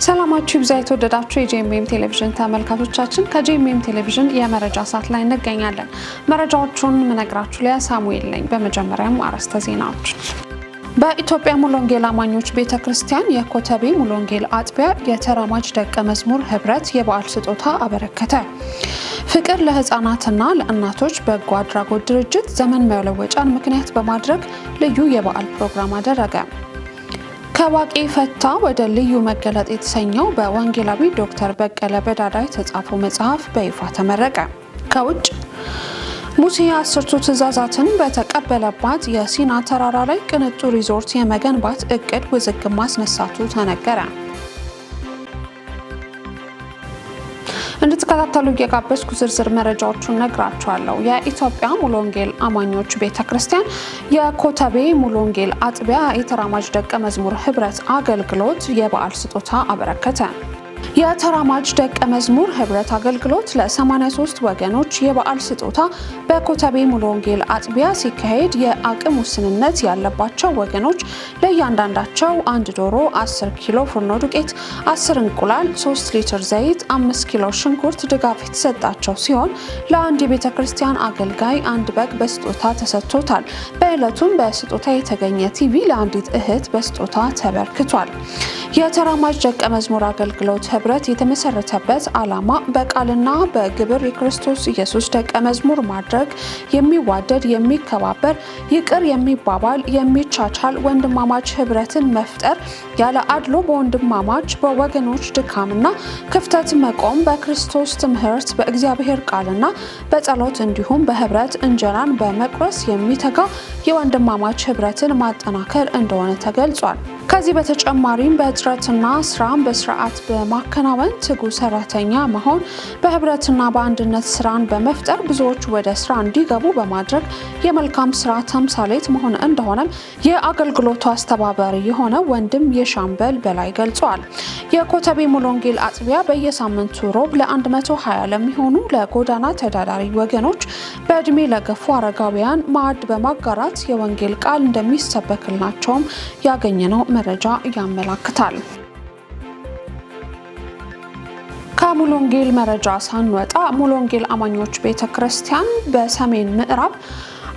ሰላማችሁ ይብዛ የተወደዳችሁ የጄኤምኤም ቴሌቪዥን ተመልካቾቻችን፣ ከጄኤምኤም ቴሌቪዥን የመረጃ ሰዓት ላይ እንገኛለን። መረጃዎቹን ምነግራችሁ ሊያ ሳሙኤል ነኝ። በመጀመሪያም አርዕስተ ዜናዎች። በኢትዮጵያ ሙሉ ወንጌል አማኞች ቤተክርስቲያን የኮተቤ ሙሉ ወንጌል አጥቢያ የተራማጅ ደቀ መዝሙር ህብረት የበዓል ስጦታ አበረከተ። ፍቅር ለህፃናትና ለእናቶች በጎ አድራጎት ድርጅት ዘመን መለወጫን ምክንያት በማድረግ ልዩ የበዓል ፕሮግራም አደረገ። ከዋቂ ፈታ ወደ ልዩ መገለጥ የተሰኘው በወንጌላዊ ዶክተር በቀለ በዳዳ የተጻፈው መጽሐፍ በይፋ ተመረቀ። ከውጭ ሙሴ 10ቱ ትእዛዛትን በተቀበለባት የሲና ተራራ ላይ ቅንጡ ሪዞርት የመገንባት እቅድ ውዝግብ ማስነሳቱ ተነገረ። እንድትከታተሉ እየጋበዝኩ ዝርዝር መረጃዎቹን ነግራችኋለሁ። የኢትዮጵያ ሙሉ ወንጌል አማኞች ቤተክርስቲያን የኮተቤ ሙሉ ወንጌል አጥቢያ የተራማጅ ደቀ መዝሙር ህብረት አገልግሎት የበዓል ስጦታ አበረከተ። የተራማጅ ደቀ መዝሙር ህብረት አገልግሎት ለ83 ወገኖች የበዓል ስጦታ በኮተቤ ሙሉ ወንጌል አጥቢያ ሲካሄድ የአቅም ውስንነት ያለባቸው ወገኖች ለእያንዳንዳቸው 1 ዶሮ፣ 10 ኪሎ ፍርኖ ዱቄት፣ 10 እንቁላል፣ 3 ሊትር ዘይት፣ 5 ኪሎ ሽንኩርት ድጋፍ የተሰጣቸው ሲሆን ለአንድ የቤተ ክርስቲያን አገልጋይ 1 በግ በስጦታ ተሰጥቶታል። በዕለቱም በስጦታ የተገኘ ቲቪ ለአንዲት እህት በስጦታ ተበርክቷል። የተራማጅ ደቀ መዝሙር አገልግሎት ህብረት የተመሰረተበት ዓላማ በቃልና በግብር የክርስቶስ ኢየሱስ ደቀ መዝሙር ማድረግ፣ የሚዋደድ፣ የሚከባበር፣ ይቅር የሚባባል፣ የሚቻቻል ወንድማማች ህብረትን መፍጠር፣ ያለ አድሎ በወንድማማች በወገኖች ድካምና ክፍተት መቆም፣ በክርስቶስ ትምህርት በእግዚአብሔር ቃልና በጸሎት እንዲሁም በህብረት እንጀራን በመቁረስ የሚተጋ የወንድማማች ህብረትን ማጠናከር እንደሆነ ተገልጿል። ከዚህ በተጨማሪም በጥረትና ስራን በስርዓት በማከናወን ትጉ ሰራተኛ መሆን፣ በህብረትና በአንድነት ስራን በመፍጠር ብዙዎች ወደ ስራ እንዲገቡ በማድረግ የመልካም ስራ ተምሳሌት መሆን እንደሆነም የአገልግሎቱ አስተባባሪ የሆነ ወንድም የሻምበል በላይ ገልጿል። የኮተቤ ሙሉ ወንጌል አጥቢያ በየሳምንቱ ሮብ ለ120 ለሚሆኑ ለጎዳና ተዳዳሪ ወገኖች በእድሜ ለገፉ አረጋውያን ማዕድ በማጋራት የወንጌል ቃል እንደሚሰበክላቸውም ያገኘነው መረጃ ያመለክታል። ከሙሉ ወንጌል መረጃ ሳንወጣ ሙሉ ወንጌል አማኞች ቤተክርስቲያን በሰሜን ምዕራብ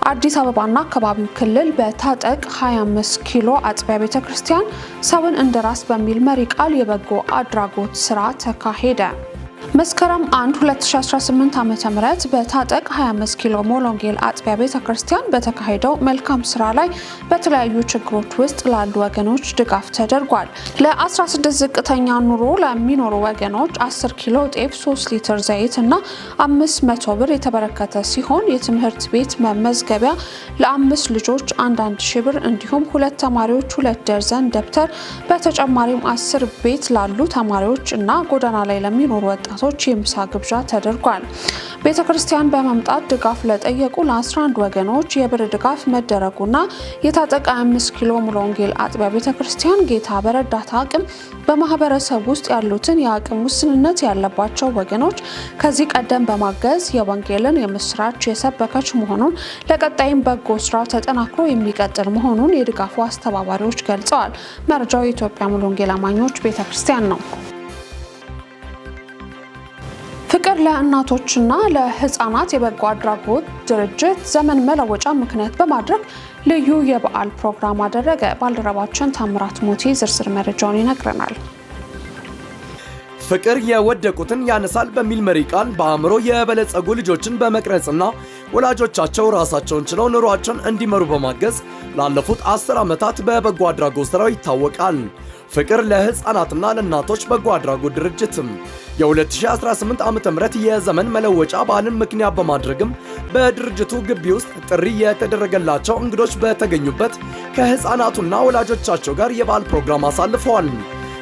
አዲስ አበባና አካባቢው ክልል በታጠቅ 25 ኪሎ አጥቢያ ቤተክርስቲያን ሰውን እንደራስ በሚል መሪ ቃል የበጎ አድራጎት ስራ ተካሄደ። መስከረም 1 2018 ዓ.ም በታጠቅ 25 ኪሎ ሙሉ ወንጌል አጥቢያ ቤተክርስቲያን በተካሄደው መልካም ስራ ላይ በተለያዩ ችግሮች ውስጥ ላሉ ወገኖች ድጋፍ ተደርጓል። ለ16 ዝቅተኛ ኑሮ ለሚኖሩ ወገኖች 10 ኪሎ ጤፍ፣ 3 ሊትር ዘይት እና 500 ብር የተበረከተ ሲሆን የትምህርት ቤት መመዝገቢያ ለ5 ልጆች 1,000 ብር እንዲሁም 2 ተማሪዎች 2 ደርዘን ደብተር በተጨማሪም 10 ቤት ላሉ ተማሪዎች እና ጎዳና ላይ ለሚኖሩ ወጣቶች የምሳ ግብዣ ተደርጓል። ቤተክርስቲያን በመምጣት ድጋፍ ለጠየቁ ለ11 ወገኖች የብር ድጋፍ መደረጉና የታጠቅ 25 ኪሎ ሙሉ ወንጌል አጥቢያ ቤተክርስቲያን ጌታ በረዳት አቅም በማህበረሰብ ውስጥ ያሉትን የአቅም ውስንነት ያለባቸው ወገኖች ከዚህ ቀደም በማገዝ የወንጌልን የምስራች የሰበከች መሆኑን ለቀጣይም በጎ ስራው ተጠናክሮ የሚቀጥል መሆኑን የድጋፉ አስተባባሪዎች ገልጸዋል። መረጃው የኢትዮጵያ ሙሉ ወንጌል አማኞች ቤተክርስቲያን ነው። ፍቅር ለእናቶችና ለህፃናት የበጎ አድራጎት ድርጅት ዘመን መለወጫ ምክንያት በማድረግ ልዩ የበዓል ፕሮግራም አደረገ። ባልደረባችን ታምራት ሞቲ ዝርዝር መረጃውን ይነግረናል። ፍቅር የወደቁትን ያነሳል በሚል መሪ ቃል በአእምሮ የበለጸጉ ልጆችን በመቅረጽና ወላጆቻቸው ራሳቸውን ችለው ኑሯቸውን እንዲመሩ በማገዝ ላለፉት 10 ዓመታት በበጎ አድራጎት ስራው ይታወቃል። ፍቅር ለህፃናትና ለእናቶች በጎ አድራጎት ድርጅትም የ2018 ዓ.ም የዘመን መለወጫ በዓልን ምክንያት በማድረግም በድርጅቱ ግቢ ውስጥ ጥሪ የተደረገላቸው እንግዶች በተገኙበት ከህፃናቱና ወላጆቻቸው ጋር የበዓል ፕሮግራም አሳልፈዋል።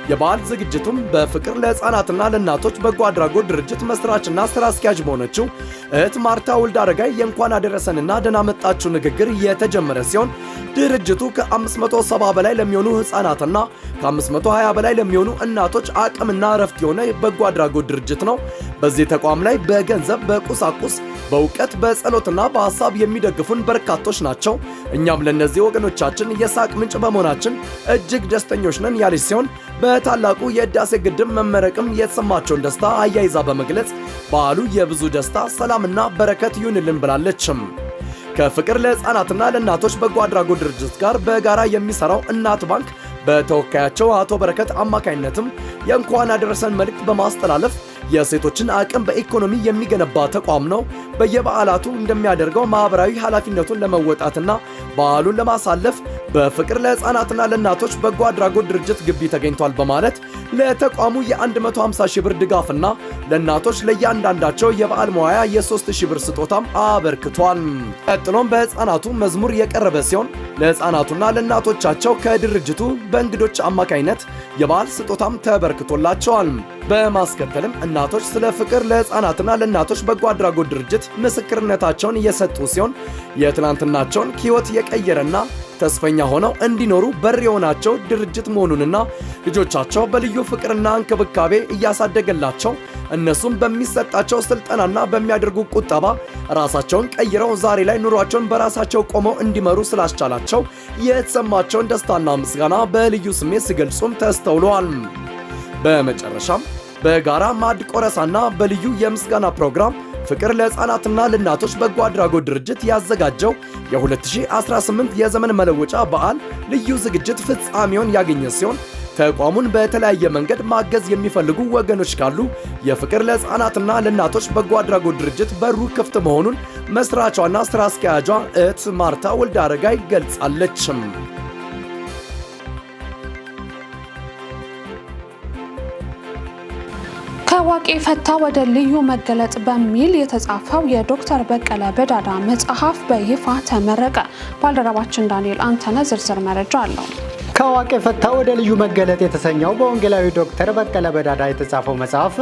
የበዓል ዝግጅቱም በፍቅር ለህፃናትና ለእናቶች በጎ አድራጎት ድርጅት መስራችና ስራ አስኪያጅ በሆነችው እህት ማርታ ወልድ አረጋይ የእንኳን አደረሰንና ደህና መጣችሁ ንግግር የተጀመረ ሲሆን ድርጅቱ ከ570 በላይ ለሚሆኑ ህፃናትና ከ520 በላይ ለሚሆኑ እናቶች አቅምና እረፍት የሆነ በጎ አድራጎት ድርጅት ነው። በዚህ ተቋም ላይ በገንዘብ፣ በቁሳቁስ፣ በእውቀት በጸሎትና በሐሳብ የሚደግፉን በርካቶች ናቸው። እኛም ለነዚህ ወገኖቻችን የሳቅ ምንጭ በመሆናችን እጅግ ደስተኞች ነን ያለች ሲሆን በታላቁ የህዳሴ ግድብ መመረቅም የተሰማቸውን ደስታ አያይዛ በመግለጽ በዓሉ የብዙ ደስታ ሰላምና በረከት ይሁንልን ብላለችም። ከፍቅር ለህፃናትና ለእናቶች በጎ አድራጎት ድርጅት ጋር በጋራ የሚሰራው እናት ባንክ በተወካያቸው አቶ በረከት አማካይነትም የእንኳን አደረሰን መልእክት በማስተላለፍ የሴቶችን አቅም በኢኮኖሚ የሚገነባ ተቋም ነው። በየበዓላቱ እንደሚያደርገው ማህበራዊ ኃላፊነቱን ለመወጣትና በዓሉን ለማሳለፍ በፍቅር ለህፃናትና ለእናቶች በጎ አድራጎት ድርጅት ግቢ ተገኝቷል በማለት ለተቋሙ የ150 ሺህ ብር ድጋፍና ለእናቶች ለእያንዳንዳቸው የበዓል መዋያ የ3,000 ብር ስጦታም አበርክቷል። ቀጥሎም በህፃናቱ መዝሙር የቀረበ ሲሆን ለህፃናቱና ለእናቶቻቸው ከድርጅቱ በእንግዶች አማካይነት የበዓል ስጦታም ተበርክቶላቸዋል። በማስከተልም እናቶች ስለ ፍቅር ለህፃናትና ለእናቶች በጎ አድራጎት ድርጅት ምስክርነታቸውን እየሰጡ ሲሆን የትናንትናቸውን ህይወት የቀየረና ተስፈኛ ሆነው እንዲኖሩ በር የሆናቸው ድርጅት መሆኑንና ልጆቻቸው በልዩ ፍቅርና እንክብካቤ እያሳደገላቸው እነሱም በሚሰጣቸው ስልጠናና በሚያደርጉ ቁጠባ ራሳቸውን ቀይረው ዛሬ ላይ ኑሯቸውን በራሳቸው ቆመው እንዲመሩ ስላስቻላቸው የተሰማቸውን ደስታና ምስጋና በልዩ ስሜት ሲገልጹም ተስተውለዋል። በመጨረሻም በጋራ ማዕድ ቆረሳና በልዩ የምስጋና ፕሮግራም ፍቅር ለህፃናትና ለእናቶች በጎ አድራጎት ድርጅት ያዘጋጀው የ2018 የዘመን መለወጫ በዓል ልዩ ዝግጅት ፍጻሜውን ያገኘ ሲሆን ተቋሙን በተለያየ መንገድ ማገዝ የሚፈልጉ ወገኖች ካሉ የፍቅር ለህፃናትና ለእናቶች በጎ አድራጎት ድርጅት በሩ ክፍት መሆኑን መስራቿና ስራ አስኪያጇ እህት ማርታ ወልደ አረጋይ ገልጻለች። ከዋቄ ፈታ ወደ ልዩ መገለጥ በሚል የተጻፈው የዶክተር በቀለ በዳዳ መጽሐፍ በይፋ ተመረቀ። ባልደረባችን ዳንኤል አንተነ ዝርዝር መረጃ አለው። ከዋቄ ፈታ ወደ ልዩ መገለጥ የተሰኘው በወንጌላዊ ዶክተር በቀለ በዳዳ የተጻፈው መጽሐፍ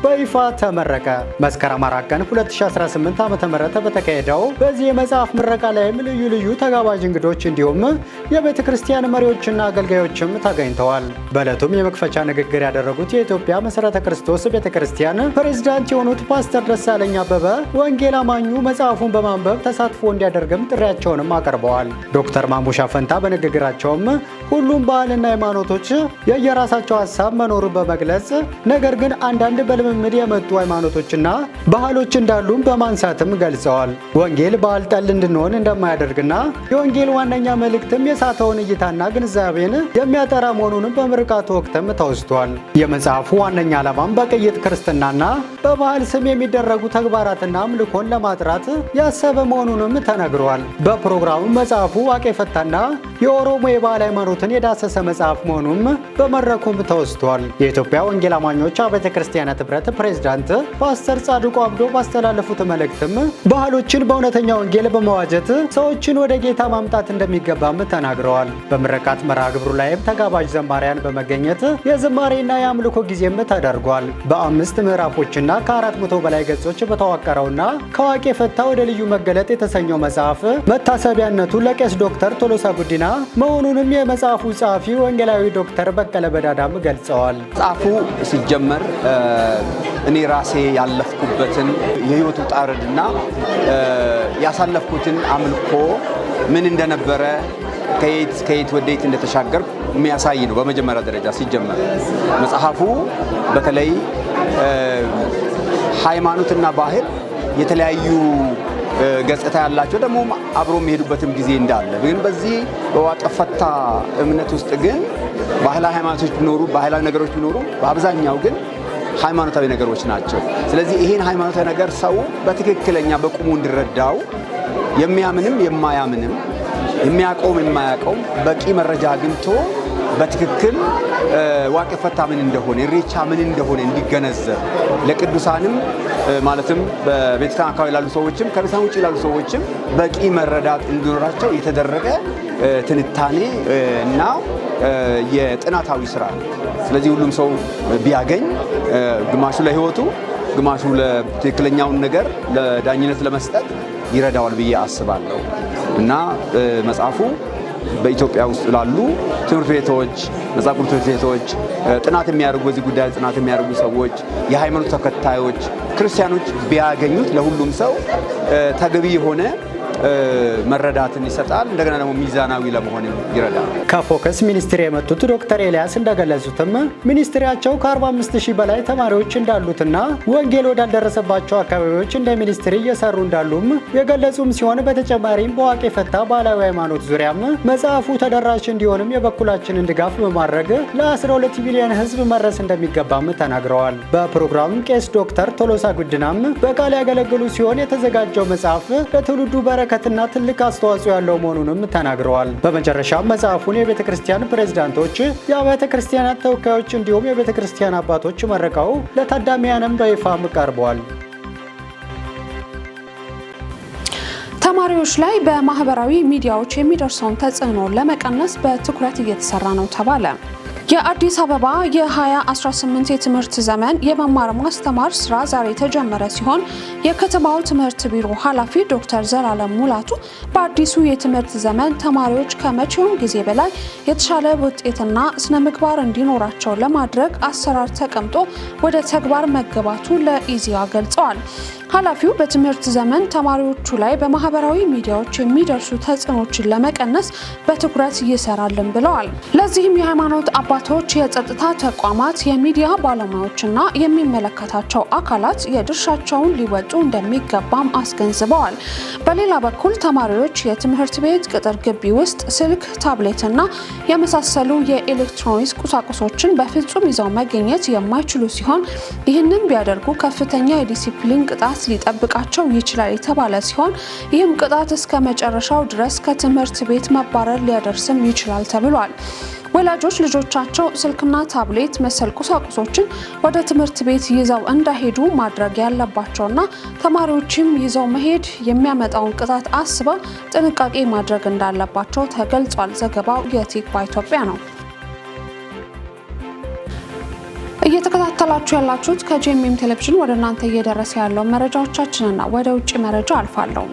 በይፋ ተመረቀ። መስከረም 4 ቀን 2018 ዓ.ም በተካሄደው በዚህ የመጽሐፍ ምረቃ ላይም ልዩ ልዩ ተጋባዥ እንግዶች እንዲሁም የቤተ ክርስቲያን መሪዎችና አገልጋዮችም ተገኝተዋል። በዕለቱም የመክፈቻ ንግግር ያደረጉት የኢትዮጵያ መሠረተ ክርስቶስ ቤተ ክርስቲያን ፕሬዝዳንት የሆኑት ፓስተር ደሳለኝ አበበ ወንጌል አማኙ መጽሐፉን በማንበብ ተሳትፎ እንዲያደርግም ጥሪያቸውንም አቀርበዋል። ዶክተር ማሙሻ ፈንታ በንግግራቸውም ሁሉም ባህልና ሃይማኖቶች የየራሳቸው ሐሳብ መኖሩን በመግለጽ ነገር ግን አንዳንድ በልምምድ የመጡ ሃይማኖቶችና ባህሎች እንዳሉም በማንሳትም ገልጸዋል። ወንጌል ባህል ጠል እንድንሆን እንደማያደርግና የወንጌል ዋነኛ መልእክትም የሳተውን እይታና ግንዛቤን የሚያጠራ መሆኑንም በምርቃቱ ወቅትም ተወስቷል። የመጽሐፉ ዋነኛ ዓላማም በቅይጥ ክርስትናና በባህል ስም የሚደረጉ ተግባራትና አምልኮን ለማጥራት ያሰበ መሆኑንም ተነግሯል። በፕሮግራሙ መጽሐፉ ዋቄ ፈታና የኦሮሞ የባህል ሃይማኖትን የዳሰሰ መጽሐፍ መሆኑም በመድረኩም ተወስቷል። የኢትዮጵያ ወንጌል አማኞች አብያተ ክርስቲያናት ህብረት ፕሬዝዳንት ፓስተር ጻድቁ አብዶ ባስተላለፉት መልእክትም ባህሎችን በእውነተኛ ወንጌል በመዋጀት ሰዎችን ወደ ጌታ ማምጣት እንደሚገባም ተናግረዋል። በምረቃት መርሃ ግብሩ ላይም ተጋባዥ ዘማሪያን በመገኘት የዝማሬና የአምልኮ ጊዜም ተደርጓል። በ5 ምዕራፎችና ከ400 በላይ ገጾች በተዋቀረውና ከዋቄ ፈታ ወደ ልዩ መገለጥ የተሰኘው መጽሐፍ መታሰቢያነቱ ለቄስ ዶክተር ቶሎሳ ጉዲና መሆኑንም የመጽሐፉ ጸሐፊ ወንጌላዊ ዶክተር በቀለ በዳዳም ገልጸዋል። መጽሐፉ ሲጀመር እኔ ራሴ ያለፍኩበትን የህይወት ውጣ ውረድና ያሳለፍኩትን አምልኮ ምን እንደነበረ ከየት ወዴት እንደተሻገርኩ የሚያሳይ ነው። በመጀመሪያ ደረጃ ሲጀመር መጽሐፉ በተለይ ሃይማኖትና ባህል የተለያዩ ገጽታ ያላቸው ደግሞ አብሮ የሚሄዱበትም ጊዜ እንዳለ ግን በዚህ በዋቄ ፈታ እምነት ውስጥ ግን ባህላዊ ሃይማኖቶች ቢኖሩ ባህላዊ ነገሮች ቢኖሩ በአብዛኛው ግን ሃይማኖታዊ ነገሮች ናቸው። ስለዚህ ይሄን ሃይማኖታዊ ነገር ሰው በትክክለኛ በቁሙ እንዲረዳው የሚያምንም የማያምንም የሚያቆም የማያቆም በቂ መረጃ አግኝቶ በትክክል ዋቄ ፈታ ምን እንደሆነ ኢሬቻ ምን እንደሆነ እንዲገነዘብ ለቅዱሳንም ማለትም በቤተክርስቲያን አካባቢ ላሉ ሰዎችም ከቤተክርስቲያን ውጪ ላሉ ሰዎችም በቂ መረዳት እንዲኖራቸው የተደረገ ትንታኔ እና የጥናታዊ ስራ ነው። ስለዚህ ሁሉም ሰው ቢያገኝ ግማሹ ለህይወቱ ግማሹ ለትክክለኛውን ነገር ለዳኝነት ለመስጠት ይረዳዋል ብዬ አስባለሁ እና መጽሐፉ በኢትዮጵያ ውስጥ ላሉ ትምህርት ቤቶች፣ መጽሐፍ ቅዱስ ትምህርት ቤቶች ጥናት የሚያደርጉ በዚህ ጉዳይ ጥናት የሚያደርጉ ሰዎች፣ የሃይማኖት ተከታዮች፣ ክርስቲያኖች ቢያገኙት ለሁሉም ሰው ተገቢ የሆነ መረዳትን ይሰጣል። እንደገና ደግሞ ሚዛናዊ ለመሆን ይረዳል። ከፎከስ ሚኒስትሪ የመጡት ዶክተር ኤልያስ እንደገለጹትም ሚኒስትሪያቸው ከ45000 በላይ ተማሪዎች እንዳሉትና ወንጌል ወዳልደረሰባቸው አካባቢዎች እንደ ሚኒስትሪ እየሰሩ እንዳሉም የገለጹም ሲሆን በተጨማሪም በዋቄ ፈታ ባህላዊ ሃይማኖት ዙሪያም መጽሐፉ ተደራሽ እንዲሆንም የበኩላችንን ድጋፍ በማድረግ ለ12 ሚሊዮን ሕዝብ መድረስ እንደሚገባም ተናግረዋል። በፕሮግራሙ ቄስ ዶክተር ቶሎሳ ጉድናም በቃል ያገለግሉ ሲሆን የተዘጋጀው መጽሐፍ ለትውልዱ በረከትና ትልቅ አስተዋጽኦ ያለው መሆኑንም ተናግረዋል። በመጨረሻም መጽሐፉን የቤተ ክርስቲያን ፕሬዝዳንቶች፣ የአብያተ ክርስቲያናት ተወካዮች እንዲሁም የቤተ ክርስቲያን አባቶች መርቀው ለታዳሚያንም በይፋም ቀርበዋል። ተማሪዎች ላይ በማህበራዊ ሚዲያዎች የሚደርሰውን ተጽዕኖ ለመቀነስ በትኩረት እየተሰራ ነው ተባለ። የአዲስ አበባ የ2018 የትምህርት ዘመን የመማር ማስተማር ስራ ዛሬ የተጀመረ ሲሆን የከተማው ትምህርት ቢሮ ኃላፊ ዶክተር ዘላለም ሙላቱ በአዲሱ የትምህርት ዘመን ተማሪዎች ከመቼውም ጊዜ በላይ የተሻለ ውጤትና ስነ ምግባር እንዲኖራቸው ለማድረግ አሰራር ተቀምጦ ወደ ተግባር መገባቱ ለኢዜአ ገልጸዋል። ኃላፊው በትምህርት ዘመን ተማሪዎቹ ላይ በማህበራዊ ሚዲያዎች የሚደርሱ ተጽዕኖችን ለመቀነስ በትኩረት ይሰራልን ብለዋል። ለዚህም የሃይማኖት አባቶች፣ የጸጥታ ተቋማት፣ የሚዲያ ባለሙያዎችና የሚመለከታቸው አካላት የድርሻቸውን ሊወጡ እንደሚገባም አስገንዝበዋል። በሌላ በኩል ተማሪዎች የትምህርት ቤት ቅጥር ግቢ ውስጥ ስልክ፣ ታብሌትና የመሳሰሉ የኤሌክትሮኒክስ ቁሳቁሶችን በፍጹም ይዘው መገኘት የማይችሉ ሲሆን ይህንን ቢያደርጉ ከፍተኛ የዲሲፕሊን ቅጣት ሊጠብቃቸው ይችላል የተባለ ሲሆን ይህም ቅጣት እስከ መጨረሻው ድረስ ከትምህርት ቤት መባረር ሊያደርስም ይችላል ተብሏል። ወላጆች ልጆቻቸው ስልክና ታብሌት መሰል ቁሳቁሶችን ወደ ትምህርት ቤት ይዘው እንዳይሄዱ ማድረግ ያለባቸውና ተማሪዎችም ይዘው መሄድ የሚያመጣውን ቅጣት አስበው ጥንቃቄ ማድረግ እንዳለባቸው ተገልጿል። ዘገባው የቲክቫ ኢትዮጵያ ነው። እየተከታተላችሁ ያላችሁት ከጄኤምኤም ቴሌቪዥን ወደ እናንተ እየደረሰ ያለው መረጃዎቻችንና ወደ ውጭ መረጃ አልፋለሁ።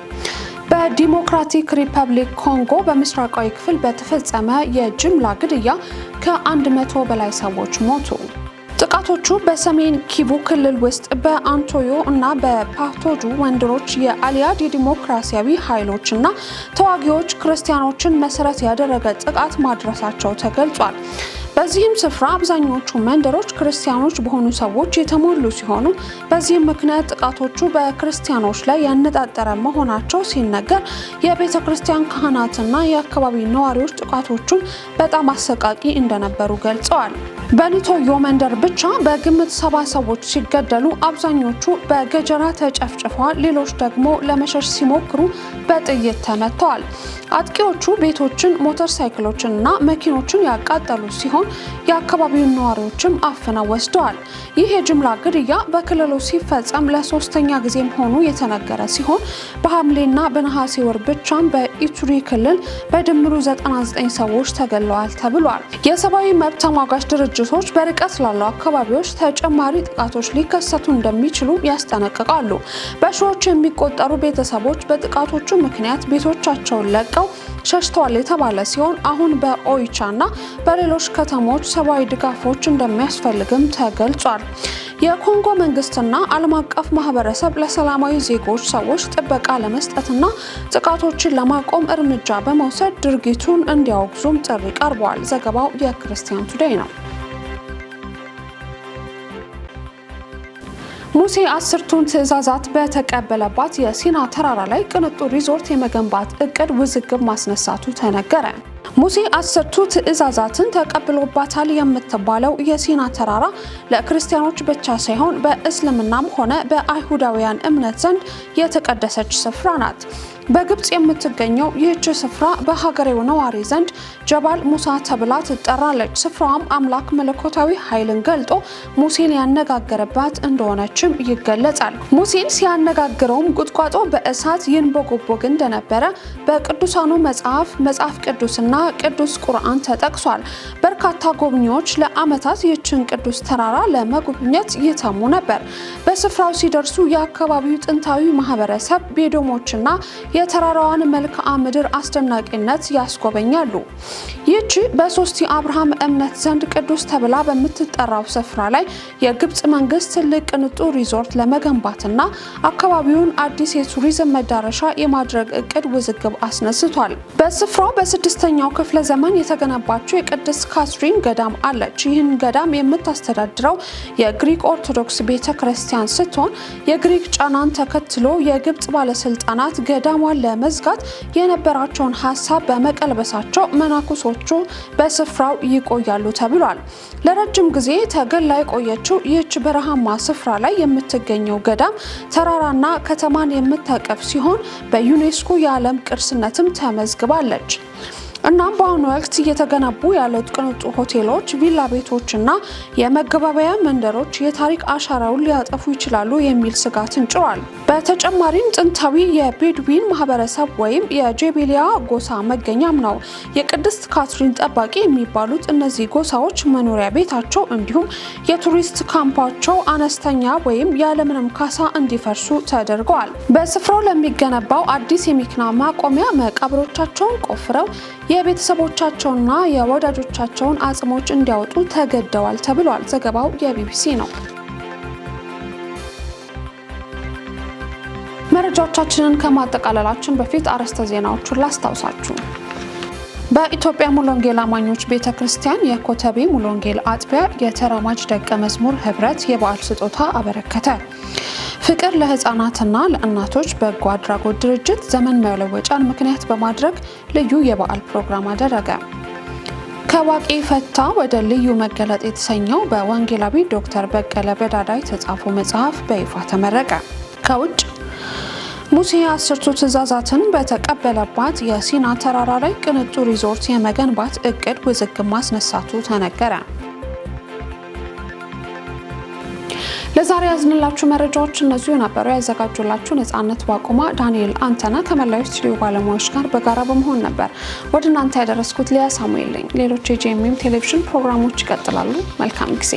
በዲሞክራቲክ ሪፐብሊክ ኮንጎ በምስራቃዊ ክፍል በተፈጸመ የጅምላ ግድያ ከ100 በላይ ሰዎች ሞቱ። ጥቃቶቹ በሰሜን ኪቡ ክልል ውስጥ በአንቶዮ እና በፓቶጁ መንደሮች የአሊያድ የዲሞክራሲያዊ ኃይሎች እና ተዋጊዎች ክርስቲያኖችን መሰረት ያደረገ ጥቃት ማድረሳቸው ተገልጿል። በዚህም ስፍራ አብዛኞቹ መንደሮች ክርስቲያኖች በሆኑ ሰዎች የተሞሉ ሲሆኑ በዚህም ምክንያት ጥቃቶቹ በክርስቲያኖች ላይ ያነጣጠረ መሆናቸው ሲነገር የቤተ ክርስቲያን ካህናትና የአካባቢ ነዋሪዎች ጥቃቶቹን በጣም አሰቃቂ እንደነበሩ ገልጸዋል። በኒቶዮ መንደር ብቻ በግምት 70 ሰዎች ሲገደሉ አብዛኞቹ በገጀራ ተጨፍጭፈዋል። ሌሎች ደግሞ ለመሸሽ ሲሞክሩ በጥይት ተመተዋል። አጥቂዎቹ ቤቶችን፣ ሞተር ሳይክሎችን እና መኪኖችን ያቃጠሉ ሲሆን የአካባቢውን ነዋሪዎችም አፍነው ወስደዋል። ይህ የጅምላ ግድያ በክልሉ ሲፈጸም ለ3ኛ ጊዜ መሆኑ የተነገረ ሲሆን በሐምሌና በነሐሴ ወር ብቻም በኢቱሪ ክልል በድምሩ 99 ሰዎች ተገድለዋል ተብሏል። የሰብአዊ መብት ተሟጋች ድርጅቶች በርቀት ላሉ አካባቢዎች ተጨማሪ ጥቃቶች ሊከሰቱ እንደሚችሉ ያስጠነቅቃሉ። በሺዎች የሚቆጠሩ ቤተሰቦች በጥቃቶቹ ምክንያት ቤቶቻቸውን ለቀው ሸሽተዋል የተባለ ሲሆን አሁን በኦይቻና በሌሎች ከተሞች ሰብአዊ ድጋፎች እንደሚያስፈልግም ተገልጿል። የኮንጎ መንግስትና ዓለም አቀፍ ማህበረሰብ ለሰላማዊ ዜጎች ሰዎች ጥበቃ ለመስጠትና ጥቃቶችን ለማቆም እርምጃ በመውሰድ ድርጊቱን እንዲያወግዙም ጥሪ ቀርበዋል። ዘገባው የክርስቲያን ቱዴይ ነው። ሙሴ 10ቱን ትዕዛዛት በተቀበለባት የሲና ተራራ ላይ ቅንጡ ሪዞርት የመገንባት እቅድ ውዝግብ ማስነሳቱ ተነገረ። ሙሴ 10ቱ ትዕዛዛትን ተቀብሎባታል የምትባለው የሲና ተራራ ለክርስቲያኖች ብቻ ሳይሆን በእስልምናም ሆነ በአይሁዳውያን እምነት ዘንድ የተቀደሰች ስፍራ ናት። በግብጽ የምትገኘው ይህች ስፍራ በሀገሬው ነዋሪ ዘንድ ጀባል ሙሳ ተብላ ትጠራለች። ስፍራዋም አምላክ መለኮታዊ ኃይልን ገልጦ ሙሴን ያነጋገረባት እንደሆነችም ይገለጻል። ሙሴን ሲያነጋግረውም ቁጥቋጦ በእሳት ይንቦገቦግ እንደነበረ በቅዱሳኑ መጽሐፍ ቅዱስና ቅዱስ ቁርአን ተጠቅሷል። በርካታ ጎብኚዎች ለዓመታት ይህችን ቅዱስ ተራራ ለመጎብኘት ይተሙ ነበር። በስፍራው ሲደርሱ የአካባቢው ጥንታዊ ማህበረሰብ ቤዶሞችና የተራራዋን መልክዓ ምድር አስደናቂነት ያስጎበኛሉ። ይህች በሶስት የአብርሃም እምነት ዘንድ ቅዱስ ተብላ በምትጠራው ስፍራ ላይ የግብጽ መንግስት ትልቅ ቅንጡ ሪዞርት ለመገንባትና አካባቢውን አዲስ የቱሪዝም መዳረሻ የማድረግ እቅድ ውዝግብ አስነስቷል። በስፍራው በ6ኛው ክፍለ ዘመን የተገነባችው የቅድስት ካትሪን ገዳም አለች። ይህን ገዳም የምታስተዳድረው የግሪክ ኦርቶዶክስ ቤተክርስቲያን ስትሆን የግሪክ ጫናን ተከትሎ የግብጽ ባለስልጣናት ገዳሟን ለመዝጋት የነበራቸውን ሀሳብ በመቀልበሳቸው መናኩሶቹ በስፍራው ይቆያሉ ተብሏል። ለረጅም ጊዜ ተገላ የቆየችው ይህች በረሃማ ስፍራ ላይ የምትገኘው ገዳም ተራራና ከተማን የምታቀፍ ሲሆን በዩኔስኮ የዓለም ቅርስነትም ተመዝግባለች። እናም በአሁኑ ወቅት እየተገነቡ ያሉት ቅንጡ ሆቴሎች፣ ቪላ ቤቶችና የመገባበያ መንደሮች የታሪክ አሻራውን ሊያጠፉ ይችላሉ የሚል ስጋትን ጭሯል። በተጨማሪም ጥንታዊ የቤድዊን ማህበረሰብ ወይም የጄቤሊያ ጎሳ መገኛም ነው። የቅድስት ካትሪን ጠባቂ የሚባሉት እነዚህ ጎሳዎች መኖሪያ ቤታቸው እንዲሁም የቱሪስት ካምፓቸው አነስተኛ ወይም ያለምንም ካሳ እንዲፈርሱ ተደርገዋል። በስፍራው ለሚገነባው አዲስ የመኪና ማቆሚያ መቃብሮቻቸውን ቆፍረው የቤተሰቦቻቸውና የወዳጆቻቸውን አጽሞች እንዲያወጡ ተገደዋል ተብሏል። ዘገባው የቢቢሲ ነው። መረጃዎቻችንን ከማጠቃለላችን በፊት አርዕስተ ዜናዎቹን ላስታውሳችሁ። በኢትዮጵያ ሙሉ ወንጌል አማኞች ቤተክርስቲያን የኮተቤ ሙሉ ወንጌል አጥቢያ የተራማጅ ደቀ መዝሙር ህብረት የበዓል ስጦታ አበረከተ። ፍቅር ለህፃናትና ለእናቶች በጎ አድራጎት ድርጅት ዘመን መለወጫን ምክንያት በማድረግ ልዩ የበዓል ፕሮግራም አደረገ። ከዋቂ ፈታ ወደ ልዩ መገለጥ የተሰኘው በወንጌላዊ ዶክተር በቀለ በዳዳ የተጻፈው መጽሐፍ በይፋ ተመረቀ። ከውጭ ሙሴ 10ቱ ትእዛዛትን በተቀበለባት የሲና ተራራ ላይ ቅንጡ ሪዞርት የመገንባት እቅድ ውዝግብ ማስነሳቱ ተነገረ። ለዛሬ ያዝንላችሁ መረጃዎች እነዚሁ ነበሩ። ያዘጋጁላችሁ ነጻነት ዋቁማ፣ ዳንኤል አንተና ከመላው ስቱዲዮ ባለሙያዎች ጋር በጋራ በመሆን ነበር ወደ እናንተ ያደረስኩት። ሊያ ሳሙኤል ነኝ። ሌሎች የጄኤምኤም ቴሌቪዥን ፕሮግራሞች ይቀጥላሉ። መልካም ጊዜ።